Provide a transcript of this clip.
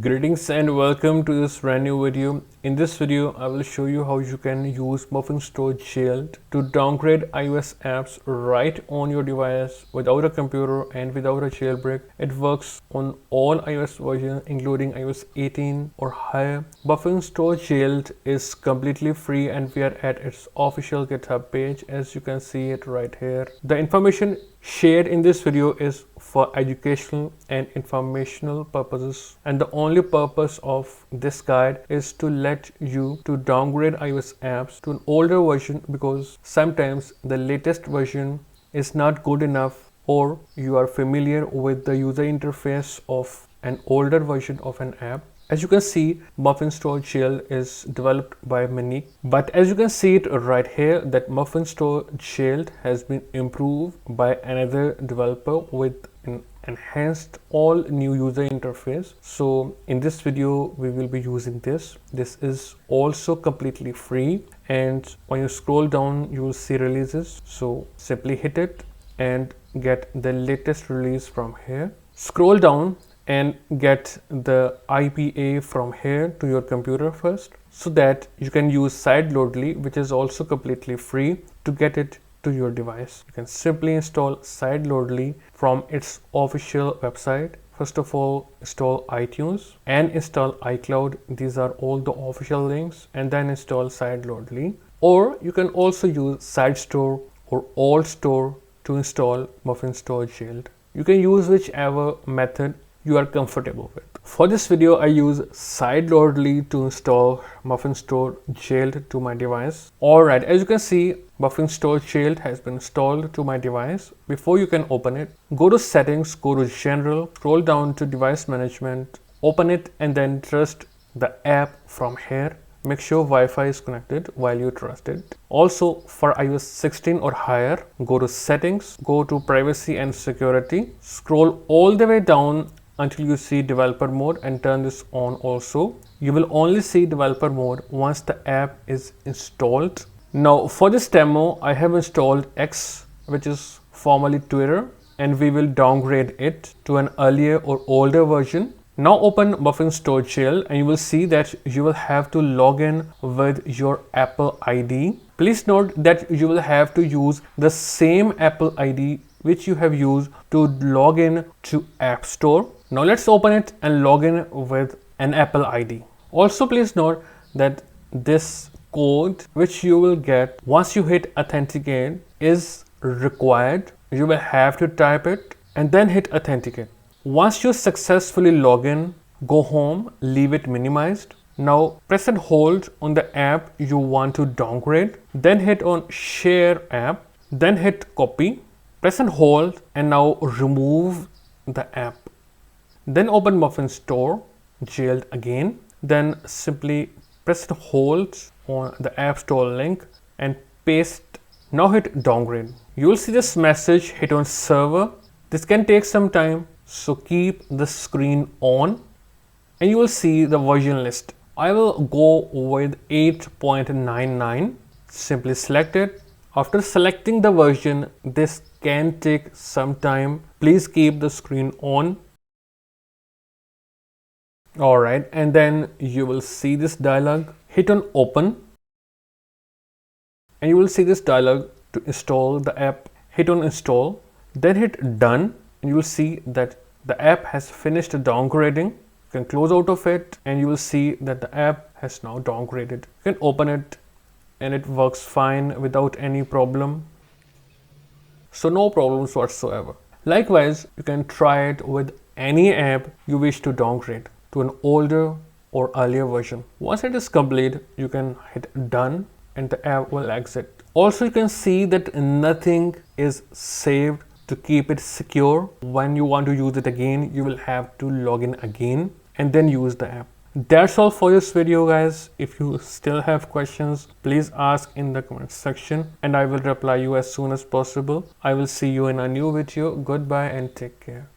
Greetings and welcome to this brand new video. In this video, I will show you how you can use Muffinstore Jailed to downgrade iOS apps right on your device without a computer and without a jailbreak. It works on all iOS versions including iOS 18 or higher. Muffinstore Jailed is completely free and we are at its official GitHub page, as you can see it right here. The information shared in this video is for educational and informational purposes, and the only purpose of this guide is to let you to downgrade iOS apps to an older version, because sometimes the latest version is not good enough or you are familiar with the user interface of an older version of an app. As you can see, Muffinstore Jailed is developed by Mini, but as you can see it right here, that Muffinstore Jailed has been improved by another developer with an enhanced all new user interface. So in this video we will be using this. This is also completely free, and when you scroll down you will see releases. So simply hit it and get the latest release from here. Scroll down and get the IPA from here to your computer first, so that you can use sideloadly, which is also completely free, to get it to your device. You can simply install sideloadly from its official website. First of all, install iTunes and install iCloud. These are all the official links, and then install sideloadly. Or you can also use SideStore or AltStore to install Muffinstore Jailed. You can use whichever method you are comfortable with. For this video, I use sideloadly to install Muffinstore Jailed to my device. Alright, as you can see, Muffinstore Jailed has been installed to my device. Before you can open it, go to settings, go to general, scroll down to device management, open it, and then trust the app from here. Make sure Wi-Fi is connected while you trust it. Also, for iOS 16 or higher, go to settings, go to privacy and security, scroll all the way down until you see developer mode and turn this on also. You will only see developer mode once the app is installed. Now for this demo, I have installed X, which is formerly Twitter, and we will downgrade it to an earlier or older version. Now open Muffinstore Jailed and you will see that you will have to log in with your Apple ID. Please note that you will have to use the same Apple ID which you have used to log in to App Store. Now let's open it and log in with an Apple ID. Also please note that this code which you will get once you hit authenticate is required. You will have to type it and then hit authenticate. Once you successfully log in, go home, leave it minimized. Now press and hold on the app you want to downgrade, then hit on share app, then hit copy, press and hold, and now remove the app. Then open Muffinstore Jailed again, then simply press and hold on the App Store link and paste. Now hit downgrade. You will see this message, hit on server. This can take some time, so keep the screen on and you will see the version list. I will go with 8.99. Simply select it. After selecting the version, this can take some time. Please keep the screen on. Alright, and then you will see this dialog. Hit on open and you will see this dialog to install the app. Hit on install, then hit done, and you will see that the app has finished downgrading. You can close out of it and you will see that the app has now downgraded. You can open it and it works fine without any problem. So no problems whatsoever. Likewise, you can try it with any app you wish to downgrade to an older or earlier version. Once it is complete, you can hit done and the app will exit. Also, you can see that nothing is saved. To keep it secure, when you want to use it again, you will have to log in again and then use the app. That's all for this video, guys. If you still have questions, please ask in the comment section and I will reply you as soon as possible. I will see you in a new video. Goodbye and take care.